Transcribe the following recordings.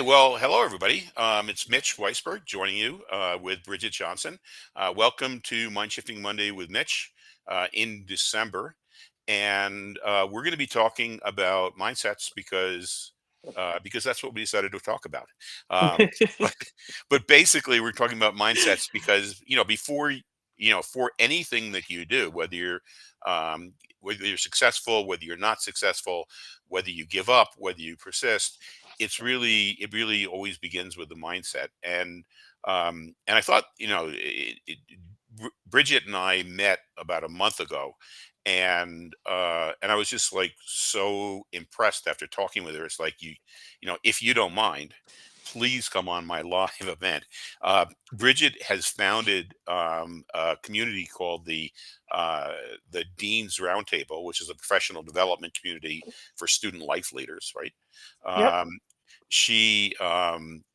Well, hello everybody. It's Mitch Weisburgh joining you with Bridget Johnson. Welcome to Mindshifting Monday with Mitch in December, and we're going to be talking about mindsets because that's what we decided to talk about. Um, but, but basically, we're talking about mindsets because for anything that you do, um, whether you're successful, whether you're not successful, whether you give up, whether you persist, it really always begins with the mindset. And I thought, Bridget and I met about a month ago, and I was just like so impressed after talking with her. It's like, if you don't mind, please come on my live event. Bridget has founded a community called the Dean's Roundtable, which is a professional development community for student life leaders, right? Yep. Um,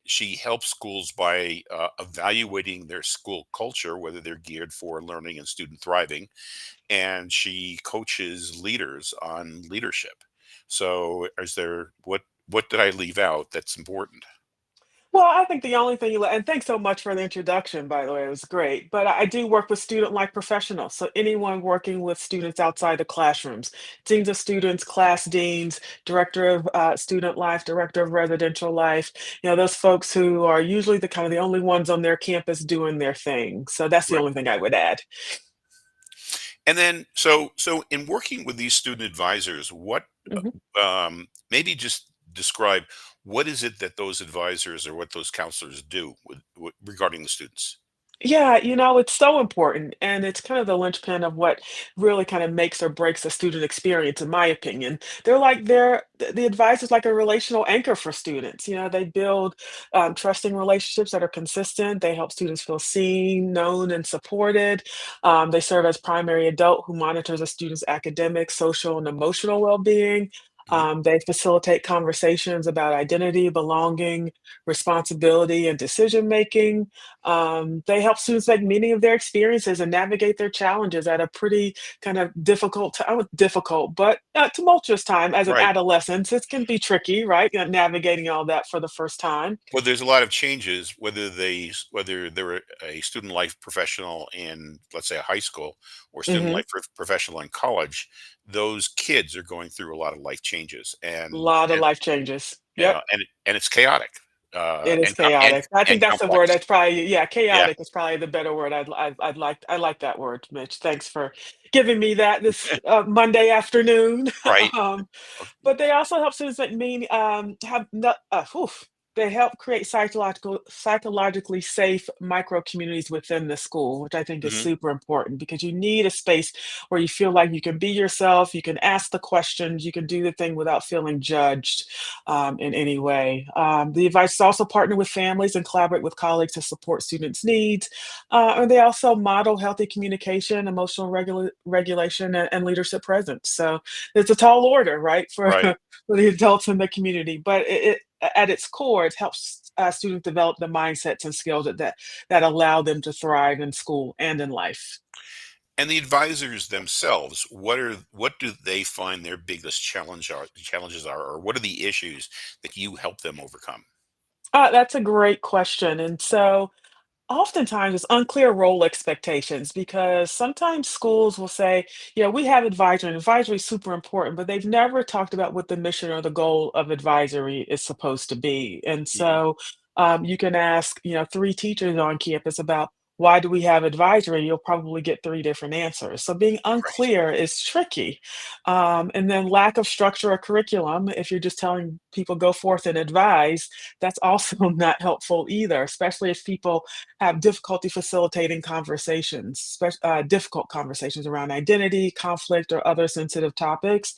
she helps schools by evaluating their school culture, whether they're geared for learning and student thriving, and she coaches leaders on leadership. So, is there what did I leave out that's important? Well, I think the only thing and thanks so much for the introduction, by the way, it was great. But I do work with student life professionals. So anyone working with students outside the classrooms, deans of students, class deans, director of student life, director of residential life, those folks who are usually the kind of the only ones on their campus doing their thing. So that's the Right. only thing I would add. And then, so in working with these student advisors, what Mhm. maybe just describe what is it that those advisors or what those counselors do regarding the students? Yeah, it's so important. And it's kind of the linchpin of what really kind of makes or breaks a student experience, in my opinion. The advisor's like a relational anchor for students. They build trusting relationships that are consistent. They help students feel seen, known, and supported. They serve as primary adult who monitors a student's academic, social, and emotional well-being. Mhm. They facilitate conversations about identity, belonging, responsibility, and decision making. They help students make meaning of their experiences and navigate their challenges at a pretty kind of difficult, but tumultuous time as an Right. adolescent. It can be tricky, right? Navigating all that for the first time. Well, there's a lot of changes, whether they're a student life professional in, let's say, a high school, or student Hmm. life professional in college. Those kids are going through a lot of life changes, A and lot of and life changes. yeah, Yep. and it's chaotic, It is and and chaotic. I think and that's the word complex. that's probably, yeah, Yeah, chaotic is probably the better word. I like that word, Mitch. Thanks for giving me that this Monday afternoon. right. um, But they also help students that have no they help create psychologically safe micro communities within the school, which I think is Hmm. super important because you need a space where you feel like you can be yourself, you can ask the questions, you can do the thing without feeling judged in any way. The advice is also partner with families and collaborate with colleagues to support students' needs. And they also model healthy communication, emotional regulation, and leadership presence. So it's a tall order, right, for Right. for the adults in the community. But at its core, it helps students develop the mindsets and skills that allow them to thrive in school and in life. And the advisors themselves, what do they find their biggest challenges are, or what are the issues that you help them overcome? That's a great question. And so oftentimes, it's unclear role expectations because sometimes schools will say, yeah, we have advisory, and advisory is super important, but they've never talked about what the mission or the goal of advisory is supposed to be. And Hmm. so you can ask, three teachers on campus about why do we have advisory? You'll probably get three different answers. So being Right. unclear is tricky. And then lack of structure or curriculum, if you're just telling people go forth and advise, that's also not helpful either, especially if people have difficulty facilitating conversations, difficult conversations around identity, conflict, or other sensitive topics.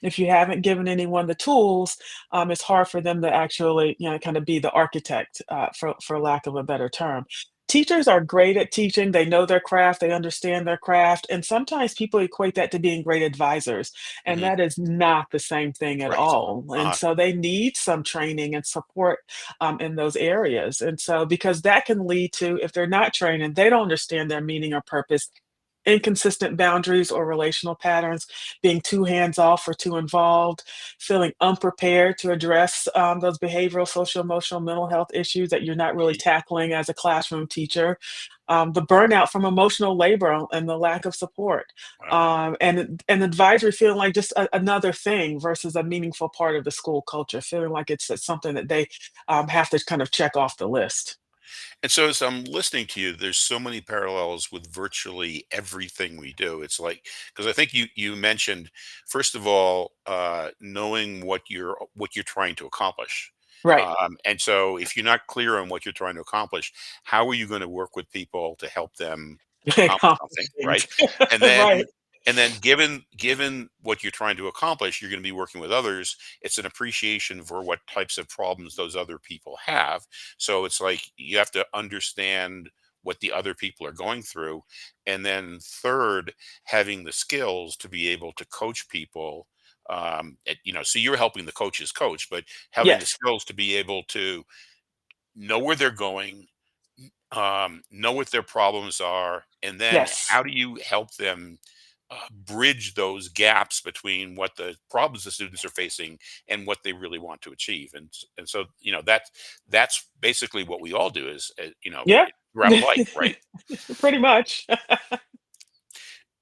If you haven't given anyone the tools, it's hard for them to actually, kind of be the architect, for lack of a better term. Teachers are great at teaching. They know their craft. They understand their craft. And sometimes people equate that to being great advisors. And Hmm. that is not the same thing at Right. all. And so they need some training and support in those areas. And so, because that can lead to, if they're not trained and they don't understand their meaning or purpose, inconsistent boundaries or relational patterns, being too hands off or too involved, feeling unprepared to address those behavioral, social, emotional, mental health issues that you're not really Mhm. tackling as a classroom teacher, the burnout from emotional labor and the lack of support, Wow. and advisory feeling like just another thing versus a meaningful part of the school culture, feeling like it's something that they have to kind of check off the list. And so as I'm listening to you, there's so many parallels with virtually everything we do. It's like, because I think you mentioned, first of all, knowing what you're trying to accomplish. Right. And so if you're not clear on what you're trying to accomplish, how are you going to work with people to help them accomplish something, Accomplish right? things. And Right. then given what you're trying to accomplish, you're going to be working with others. It's an appreciation for what types of problems those other people have, so it's like you have to understand what the other people are going through. And then third, having the skills to be able to coach people. So you're helping the coaches coach, but having the Yes. skills to be able to know where they're going, know what their problems are, and then Yes. how do you help them bridge those gaps between what the problems the students are facing and what they really want to achieve. And so that's basically what we all do is Yeah. throughout life, right? Pretty much.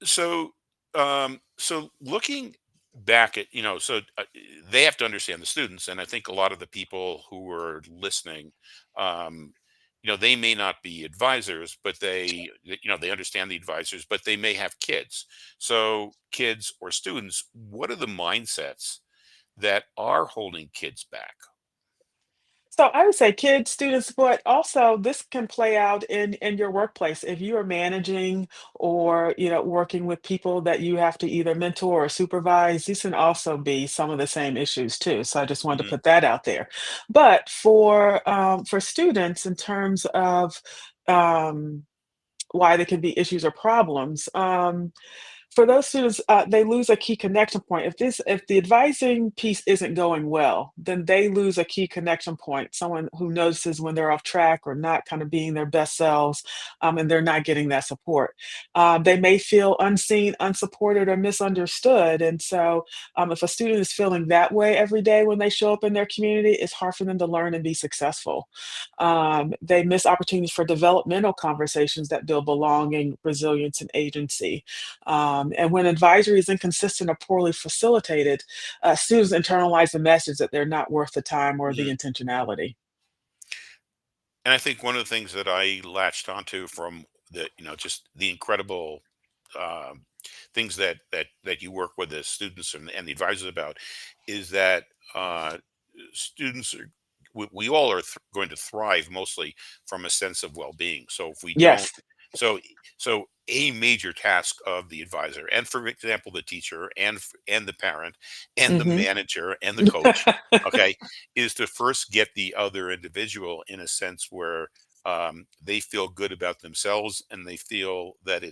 So looking back at they have to understand the students, and I think a lot of the people who are listening, um, they may not be advisors, but they understand the advisors, but they may have kids. So kids or students, what are the mindsets that are holding kids back? So I would say kids, students, but also this can play out in your workplace. If you are managing or working with people that you have to either mentor or supervise, these can also be some of the same issues too. So I just wanted to Hmm. put that out there. But for students, in terms of um, why there can be issues or problems. For those students, they lose a key connection point. If the advising piece isn't going well, then they lose a key connection point. Someone who notices when they're off track or not kind of being their best selves, and they're not getting that support. They may feel unseen, unsupported, or misunderstood. And so, if a student is feeling that way every day when they show up in their community, it's hard for them to learn and be successful. They miss opportunities for developmental conversations that build belonging, resilience, and agency. And when advisory is inconsistent or poorly facilitated, students internalize the message that they're not worth the time or the Hmm. intentionality. And I think one of the things that I latched onto from just the incredible um, things that you work with the students and the advisors about is that uh, students are we all are going to thrive mostly from a sense of well-being. So if we don't, Yes. so a major task of the advisor, and for example the teacher and the parent and the Hmm. manager and the coach, okay, is to first get the other individual in a sense where they feel good about themselves and they feel that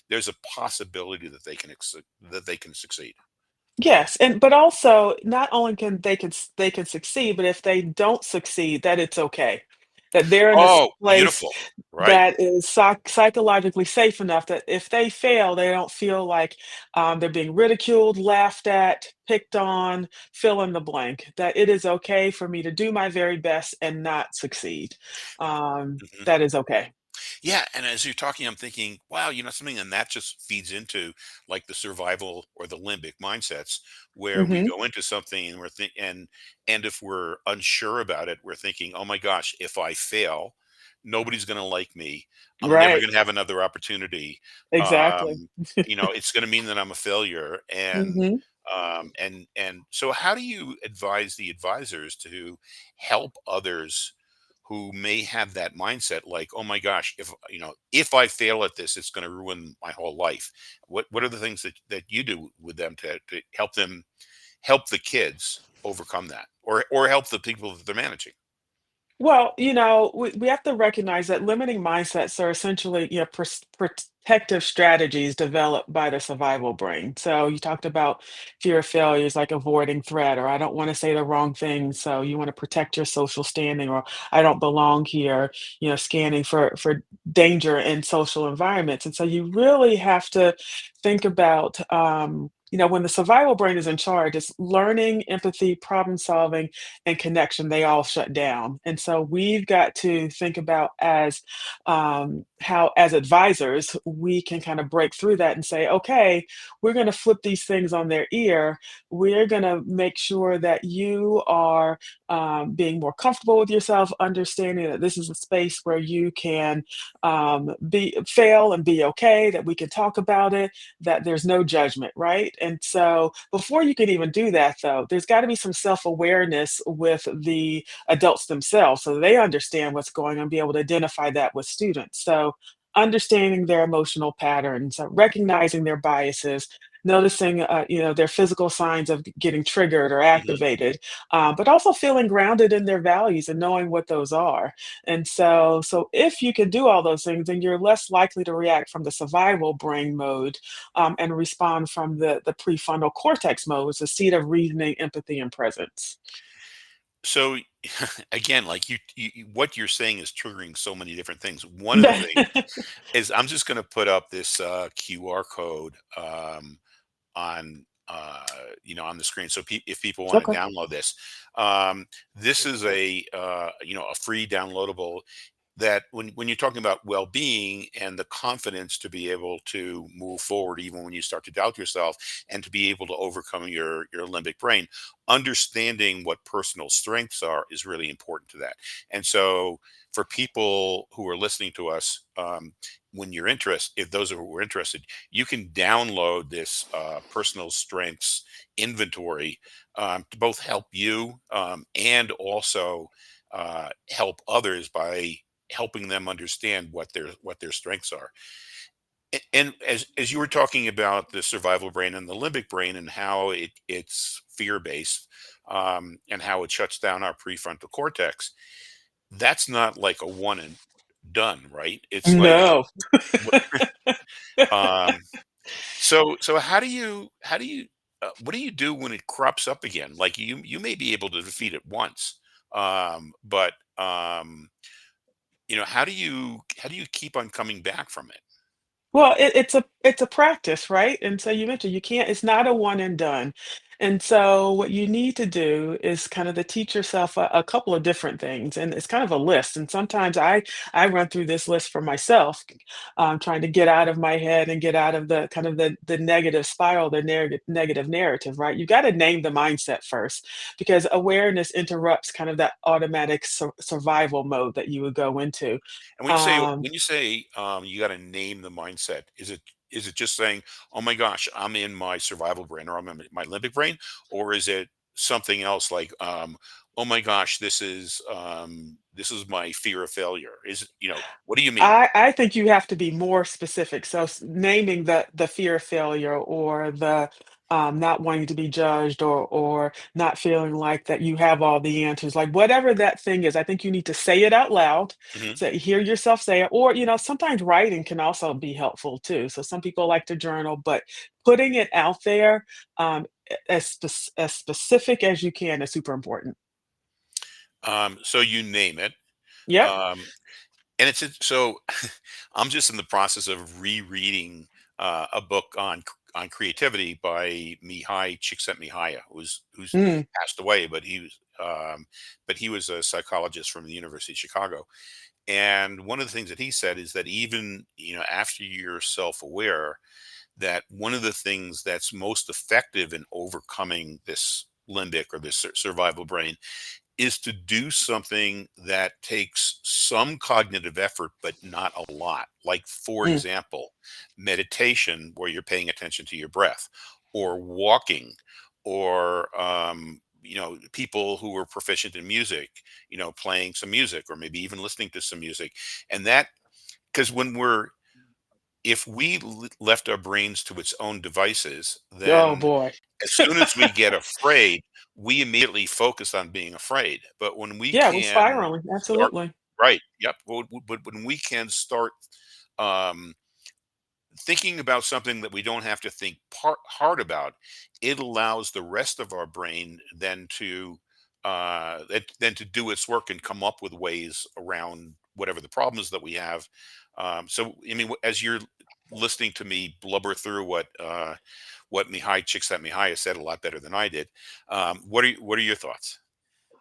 there's a possibility that that they can succeed. Yes, and but also not only they can succeed, but if they don't succeed, that it's okay. That they're in this Oh, place beautiful. Right. that is psychologically safe enough that if they fail, they don't feel like they're being ridiculed, laughed at, picked on, fill in the blank. That it is okay for me to do my very best and not succeed. Mhm. That is okay. Yeah, and as you're talking, I'm thinking, wow, something, and that just feeds into like the survival or the limbic mindsets, where we Hmm. go into something and and if we're unsure about it, we're thinking, oh my gosh, if I fail, nobody's going to like me. I'm never Right. going to have another opportunity. Exactly. It's going to mean that I'm a failure, Hmm. and so how do you advise the advisors to help others who may have that mindset, like, oh my gosh, if I fail at this, it's going to ruin my whole life? What are the things that you do with them to help the kids overcome that, or help the people that they're managing? Well, we have to recognize that limiting mindsets are essentially, protective strategies developed by the survival brain. So you talked about fear of failures, like avoiding threat, or I don't want to say the wrong thing, so you want to protect your social standing, or I don't belong here. Scanning for danger in social environments, and so you really have to think about. When the survival brain is in charge, it's learning, empathy, problem solving, and connection, they all shut down. And so we've got to think about how, as advisors, we can kind of break through that and say, okay, we're going to flip these things on their ear. We're going to make sure that you are being more comfortable with yourself, understanding that this is a space where you can be fail and be okay, that we can talk about it, that there's no judgment, right? And so before you can even do that, though, there's got to be some self-awareness with the adults themselves so they understand what's going on, be able to identify that with students. So understanding their emotional patterns, recognizing their biases, noticing their physical signs of getting triggered or Mhm. activated, but also feeling grounded in their values and knowing what those are. And so if you can do all those things, then you're less likely to react from the survival brain mode, and respond from the prefrontal cortex mode, which is the seat of reasoning, empathy, and presence. So again, like what you're saying is triggering so many different things. One of the things is I'm just going to put up this QR code on on the screen. So if people want to Okay. download this, um, this is a free downloadable that when you're talking about well-being and the confidence to be able to move forward even when you start to doubt yourself and to be able to overcome your limbic brain, understanding what personal strengths are is really important to that. And so for people who are listening to us, when you're interested, if those who are interested, you can download this personal strengths inventory to both help you and also help others by helping them understand what their strengths are. And as you were talking about the survival brain and the limbic brain and how it's fear based, and how it shuts down our prefrontal cortex, that's not like a one and done, right? It's like No. um, so how do you what do you do when it crops up again? Like you may be able to defeat it once, but how do you keep on coming back from it? Well, it's a practice, right? And so you mentioned you can't, it's not a one and done. And so what you need to do is kind of to teach yourself a couple of different things. And it's kind of a list. And sometimes I run through this list for myself, trying to get out of my head and get out of the kind of the negative spiral, the negative narrative, right? You got to name the mindset first, because awareness interrupts kind of that automatic survival mode that you would go into. And Um, you got to name the mindset, is it just saying, "Oh my gosh, I'm in my survival brain or I'm in my limbic brain," or is it something else like, "Oh my gosh, this is my fear of failure." What do you mean? I think you have to be more specific. So naming the fear of failure, or the not wanting to be judged, or not feeling like that you have all the answers, like whatever that thing is, I think you need to say it out loud. Mhm. So hear yourself say it, or sometimes writing can also be helpful too. So some people like to journal, but putting it out there, as specific as you can, is super important. So you name it. Yep. Um, And so I'm just in the process of rereading a book on creativity by Mihai Csikszentmihalyi, who's Mm. passed away, but he was a psychologist from the University of Chicago. And one of the things that he said is that even after you're self-aware, that one of the things that's most effective in overcoming this limbic or this survival brain is to do something that takes some cognitive effort, but not a lot. Like, for Mm. example, meditation, where you're paying attention to your breath, or walking, or, people who are proficient in music, playing some music, or maybe even listening to some music. And that, because if we left our brains to its own devices, Oh then boy. as soon as we get afraid, we immediately focus on being afraid. But when we Yeah, we're can spiraling, start, absolutely. right, yep. But when we can start um, thinking about something that we don't have to think hard about, it allows the rest of our brain then to do its work and come up with ways around whatever the problems that we have. So, I mean, as you're listening to me blubber through what Mihai Csikszentmihalyi said a lot better than I did. What are your thoughts?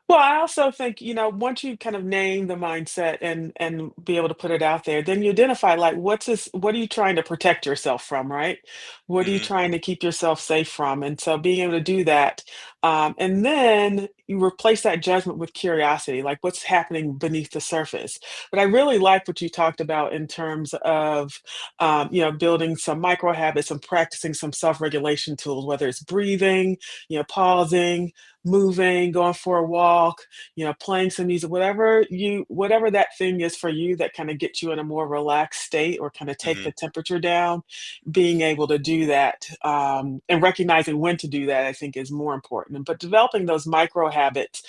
Well, I also think, once you kind of name the mindset and be able to put it out there, then you identify like what are you trying to protect yourself from, right? What are you Hmm. trying to keep yourself safe from? And so being able to do that, and then you replace that judgment with curiosity, like what's happening beneath the surface. But I really like what you talked about in terms of, building some micro habits and practicing some self-regulation tools, whether it's breathing, pausing, moving, going for a walk, playing some music, whatever that thing is for you that kind of gets you in a more relaxed state or kind of take Hmm. the temperature down, being able to do that, and recognizing when to do that, I think is more important. But developing those micro habits,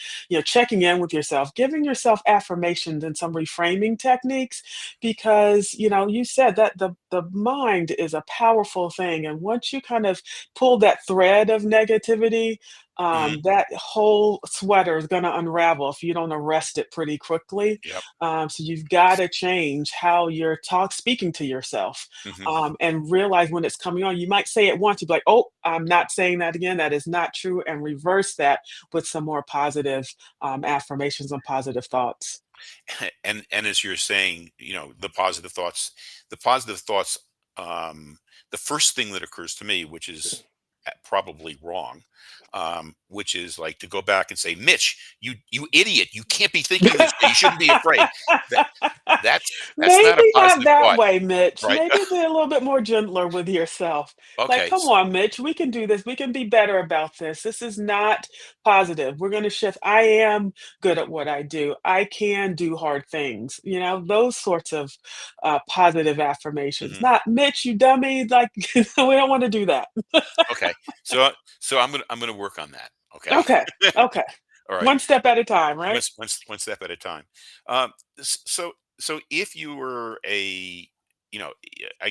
checking in with yourself, giving yourself affirmations and some reframing techniques, because you said that the mind is a powerful thing. And once you kind of pull that thread of negativity, Hmm. that whole sweater is going to unravel if you don't arrest it pretty quickly. Yep. So you've got to change how you're speaking to yourself, Hmm. and realize when it's coming on. You might say it once, you'd be like, "Oh, I'm not saying that again. That is not true," and reverse that with some more positive affirmations and positive thoughts. And as you're saying, the positive thoughts, um the first thing that occurs to me, which is probably wrong, which is like to go back and say, Mitch, you idiot, you can't be thinking this way, you shouldn't be afraid. that that's not a Maybe not positive that thought, way, Mitch. right? Maybe be a little bit more gentler with yourself. Like, Okay. come on, Mitch, we can do this. We can be better about this. This is not positive. We're going to shift. I am good at what I do. I can do hard things. Those sorts of positive affirmations. Hmm. Not, Mitch, you dummy. Like, we don't want to do that. Okay. So I'm gonna work on that. Okay. Okay. Okay. All right. One step at a time, right? One step at a time. So if you were I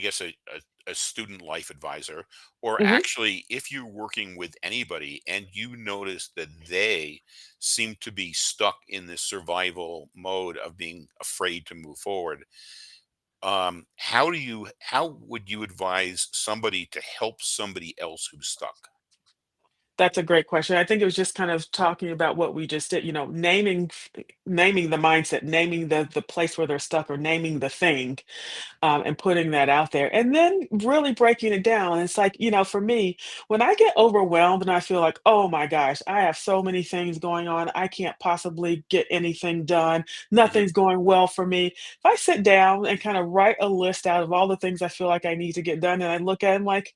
guess a student life advisor, or Mhm. actually if you're working with anybody and you notice that they seem to be stuck in this survival mode of being afraid to move forward, how would you advise somebody to help somebody else who's stuck? That's a great question. I think it was just kind of talking about what we just did, naming the mindset, naming the place where they're stuck, or naming the thing, and putting that out there, and then really breaking it down. It's like, for me, when I get overwhelmed and I feel like, oh my gosh, I have so many things going on, I can't possibly get anything done, Hmm. nothing's going well for me. If I sit down and kind of write a list out of all the things I feel like I need to get done, and I look at them like,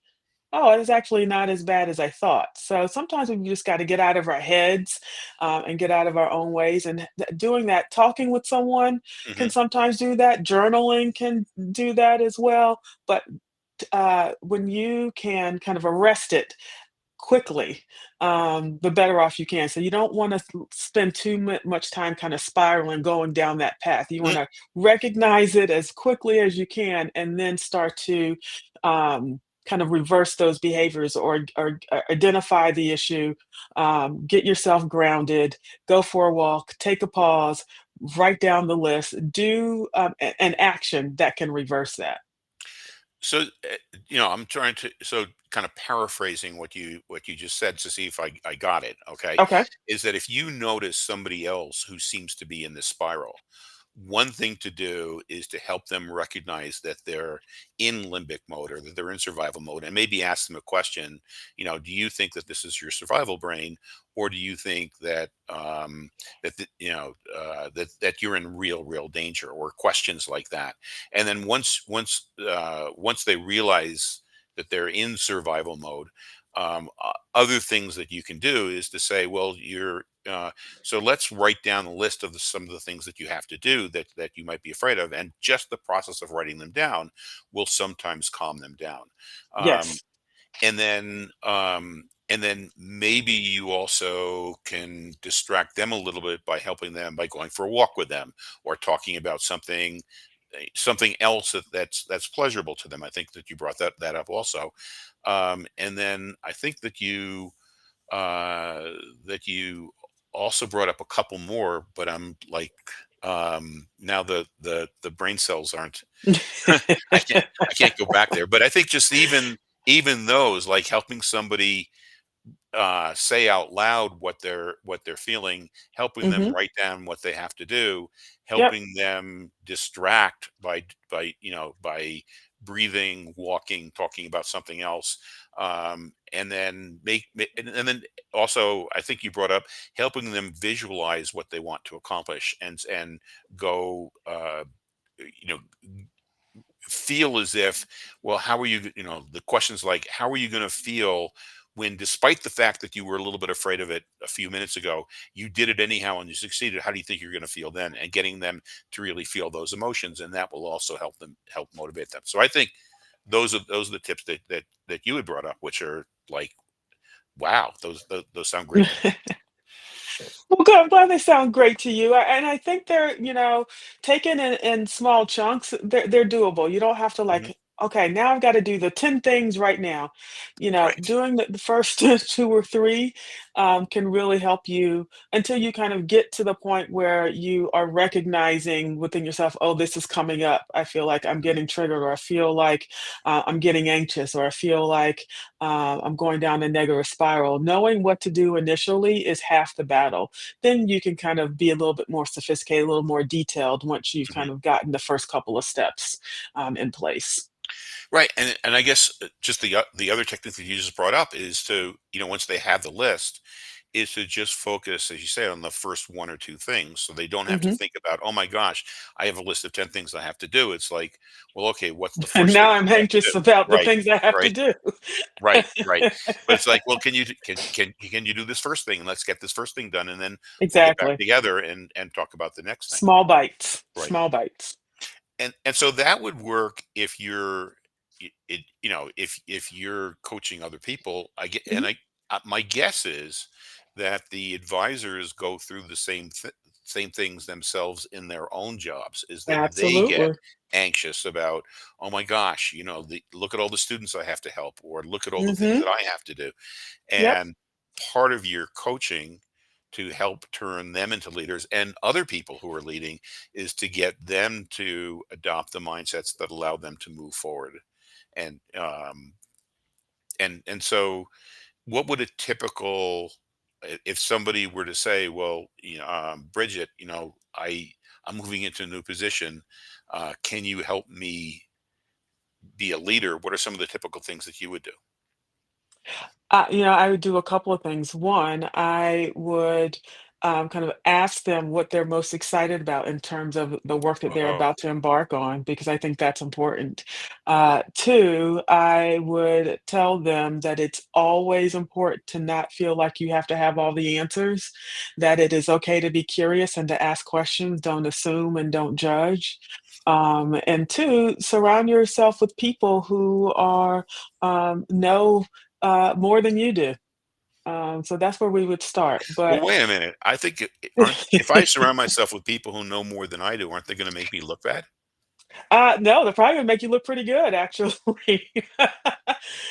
oh, it's actually not as bad as I thought. So sometimes we just got to get out of our heads, and get out of our own ways. And doing that, talking with someone can Hmm. sometimes do that. Journaling can do that as well. But when you can kind of arrest it quickly, the better off you can. So you don't want to spend too much time kind of spiraling, going down that path. You want to recognize it as quickly as you can, and then start to kind of reverse those behaviors, or identify the issue, get yourself grounded, go for a walk, take a pause, write down the list, do an action that can reverse that. So, I'm trying to, kind of paraphrasing what you just said to see if I got it. Okay, Okay. is that if you notice somebody else who seems to be in this spiral, one thing to do is to help them recognize that they're in limbic mode, or that they're in survival mode, and maybe ask them a question. Do you think that this is your survival brain, or do you think that that you're in real danger, or questions like that? And then once they realize that they're in survival mode, other things that you can do is to say, well, so let's write down a list of some of the things that you have to do that you might be afraid of, and just the process of writing them down will sometimes calm them down. Um, Yes. and then and then maybe you also can distract them a little bit by helping them by going for a walk with them or talking about something else that's pleasurable to them. I think that you brought that up also. And then I think uh, that you also brought up a couple more, but I'm like, now the brain cells aren't. I can't go back there. But I think just even those, like helping somebody say out loud what they're feeling, helping them Mhm. write down what they have to do, Yep. helping them distract by breathing, walking, talking about something else, and then and then also I think you brought up helping them visualize what they want to accomplish and go. You know Feel as if, well, how are the questions like, how are you going to feel when, despite the fact that you were a little bit afraid of it a few minutes ago, you did it anyhow and you succeeded? How do you think you're going to feel then? And getting them to really feel those emotions, and that will also help motivate them. So I think those are the tips that you had brought up, which are like, wow, those sound great to me. Well, good. I'm glad they sound great to you, and I think they're, taken in small chunks. They're doable. You don't have to Mhm. like, okay, now I've got to do the 10 things right now. Right. Doing the first two or three can really help you until you kind of get to the point where you are recognizing within yourself, oh, this is coming up. I feel like I'm Mhm. getting triggered, or I feel like I'm getting anxious, or I feel like I'm going down a negative spiral. Knowing what to do initially is half the battle. Then you can kind of be a little bit more sophisticated, a little more detailed once you've kind Mhm. of gotten the first couple of steps in place. Right, and I guess just the other technique that you just brought up is to, once they have the list, is to just focus, as you say, on the first one or two things, so they don't have to Hmm. think about, oh my gosh, I have a list of 10 things I have to do. It's like, well, okay, what's the And first thing now that I'm I have to anxious do? about the Right, things I have to right, do. right. But it's like, well, can you do this first thing, and let's get this first thing done, and then we'll get back Exactly. together and talk about the next thing. Small bites, Right. small bites. And so that would work if you're if you're coaching other people. I get Mhm. and I My guess is that the advisors go through the same things themselves in their own jobs, is that they get Absolutely. anxious about, oh my gosh, look at all the students I have to help, or look at all the things Hmm. that I have to do. Yep. And part of your coaching to help turn them into leaders and other people who are leading is to get them to adopt the mindsets that allow them to move forward. And so what would a typical if somebody were to say, well, Bridget, I'm moving into a new position, can you help me be a leader? What are some of the typical things that you would do? I would do a couple of things. One, I would kind of ask them what they're most excited about in terms of the work that they're Oh. about to embark on, because I think that's important. Two, I would tell them that it's always important to not feel like you have to have all the answers, that it is okay to be curious and to ask questions, don't assume and don't judge. And two, surround yourself with people who are know more than you do. So that's where we would start, Well, but wait a minute. I think aren't if I surround myself with people who know more than I do, aren't they going to make me look bad? no, they're probably gonna make you look pretty good, actually.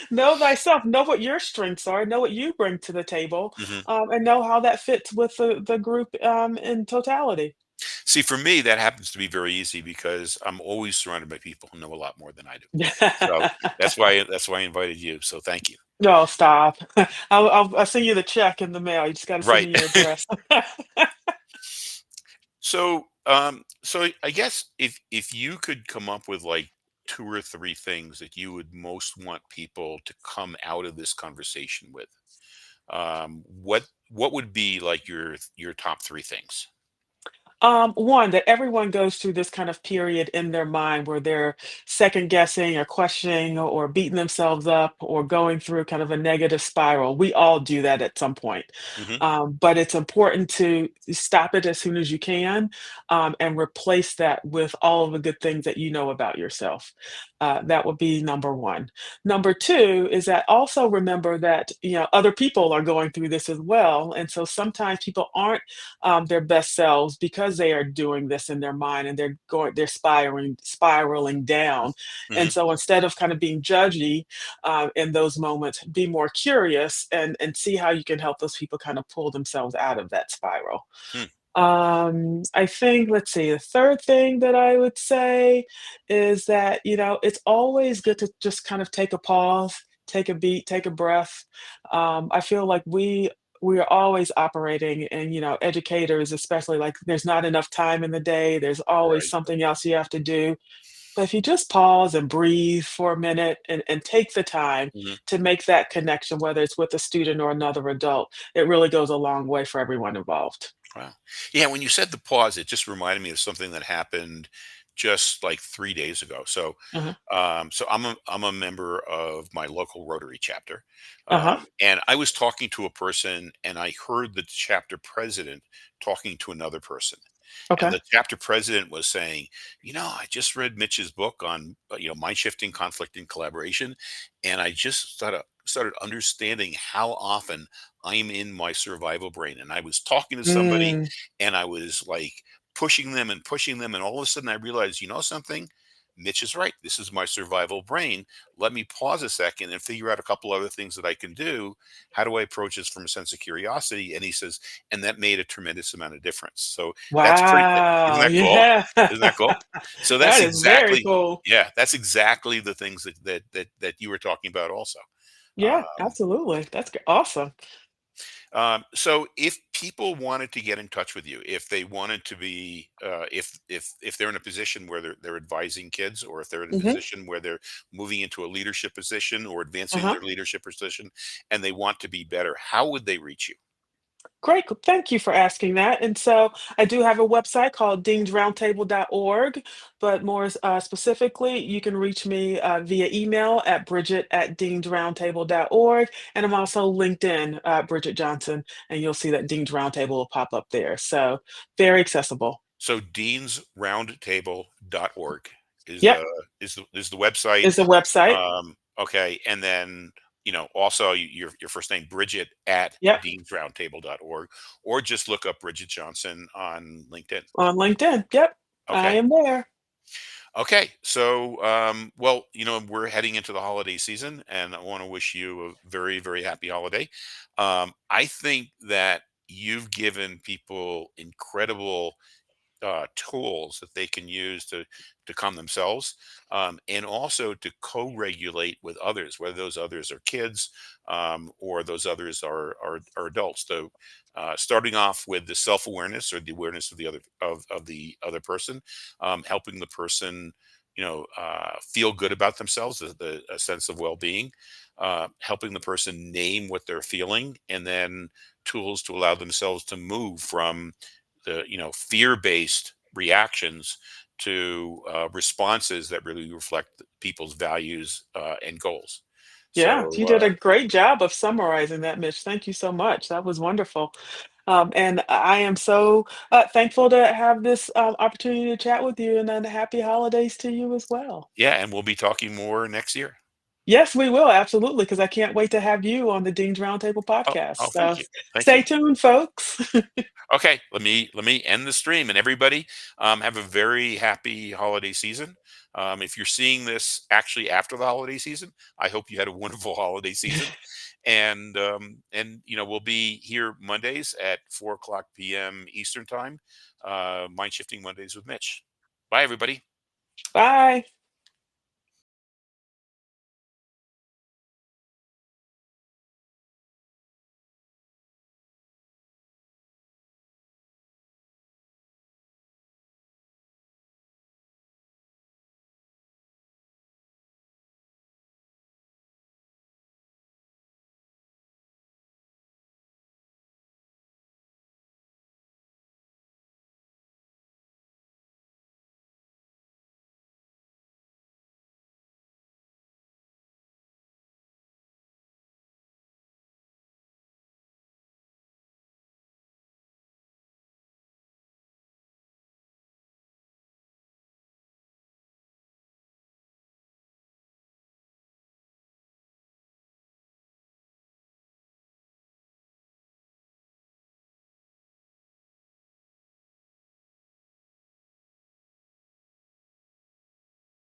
Know thyself, know what your strengths are, know what you bring to the table, Hmm. and know how that fits with the group, in totality. See, for me, that happens to be very easy because I'm always surrounded by people who know a lot more than I do. So that's why I invited you. So thank you. No, stop. I'll send you the check in the mail, you just gotta send Right. me your address. So I guess if you could come up with like two or three things that you would most want people to come out of this conversation with, what would be like your top three things? One, that everyone goes through this kind of period in their mind where they're second guessing or questioning or beating themselves up or going through kind of a negative spiral. We all do that at some point. Hmm. But it's important to stop it as soon as you can, and replace that with all of the good things that you know about yourself. That would be number one. Number two is that also remember that, other people are going through this as well. And so sometimes people aren't their best selves because they are doing this in their mind and they're spiraling down. And Hmm. so instead of kind of being judgy in those moments, be more curious and see how you can help those people kind of pull themselves out of that spiral. I think, let's see, the third thing that I would say is that, it's always good to just kind of take a pause, take a beat, take a breath. I feel like we are always operating, and, educators especially, like, there's not enough time in the day, there's always Right. something else you have to do. But if you just pause and breathe for a minute and take the time Hmm. to make that connection, whether it's with a student or another adult, it really goes a long way for everyone involved. Wow. Yeah, when you said the pause, it just reminded me of something that happened just like 3 days ago. So Uh-huh. so I'm a member of my local Rotary chapter, Uh-huh. and I was talking to a person, and I heard the chapter president talking to another person, and Okay. the chapter president was saying, I just read Mitch's book on mind shifting, conflict, and collaboration, and I just started understanding how often I'm in my survival brain, and I was talking to somebody, Mm. and I was like pushing them, and all of a sudden I realized, something. Mitch is right. This is my survival brain. Let me pause a second and figure out a couple other things that I can do. How do I approach this from a sense of curiosity? And he says, and that made a tremendous amount of difference. So that's pretty. Isn't Wow, that cool? yeah. Isn't that cool? So that's That is very exactly. cool. Yeah, that's exactly the things that you were talking about also. Yeah, Um, absolutely. That's g awesome. so if people wanted to get in touch with you, if they wanted to be, if they're in a position where they're advising kids, or if they're in a Mhm. position where they're moving into a leadership position or advancing Uh-huh. their leadership position, and they want to be better, how would they reach you? Great, thank you for asking that. And so I do have a website called deansroundtable.org, but more specifically, you can reach me via email at bridget@deansroundtable.org. And I'm also LinkedIn, Bridget Johnson, and you'll see that Dean's Roundtable will pop up there. So very accessible. So deansroundtable.org is Yep, the is the website. is the website. Okay, and then also your first name, Bridget, at Yep, deansroundtable.org, or just look up Bridget Johnson on LinkedIn. on LinkedIn. Yep, I Okay. am there. Okay. So, well, we're heading into the holiday season, and I want to wish you a very, very happy holiday. I think that you've given people incredible tools that they can use to calm themselves, and also to co-regulate with others, whether those others are kids, or those others are adults. So, starting off with the self-awareness, or the awareness of the other person, helping the person, feel good about themselves, the a sense of well-being, helping the person name what they're feeling, and then tools to allow themselves to move from the fear-based reactions to responses that really reflect people's values and goals. Yeah, So you did a great job of summarizing that, Mitch. Thank you so much. That was wonderful. And I am so thankful to have this opportunity to chat with you, and then happy holidays to you as well. yeah, and we'll be talking more next year. Yes, we will, absolutely, because I can't wait to have you on the Dean's Roundtable Oh, podcast. So thank you, thank you. stay tuned, folks. Okay, let me end the stream, and everybody, have a very happy holiday season. If you're seeing this actually after the holiday season, I hope you had a wonderful holiday season. And we'll be here Mondays at 4 o'clock p.m. Eastern time. Mind shifting Mondays with Mitch. Bye, everybody. Bye.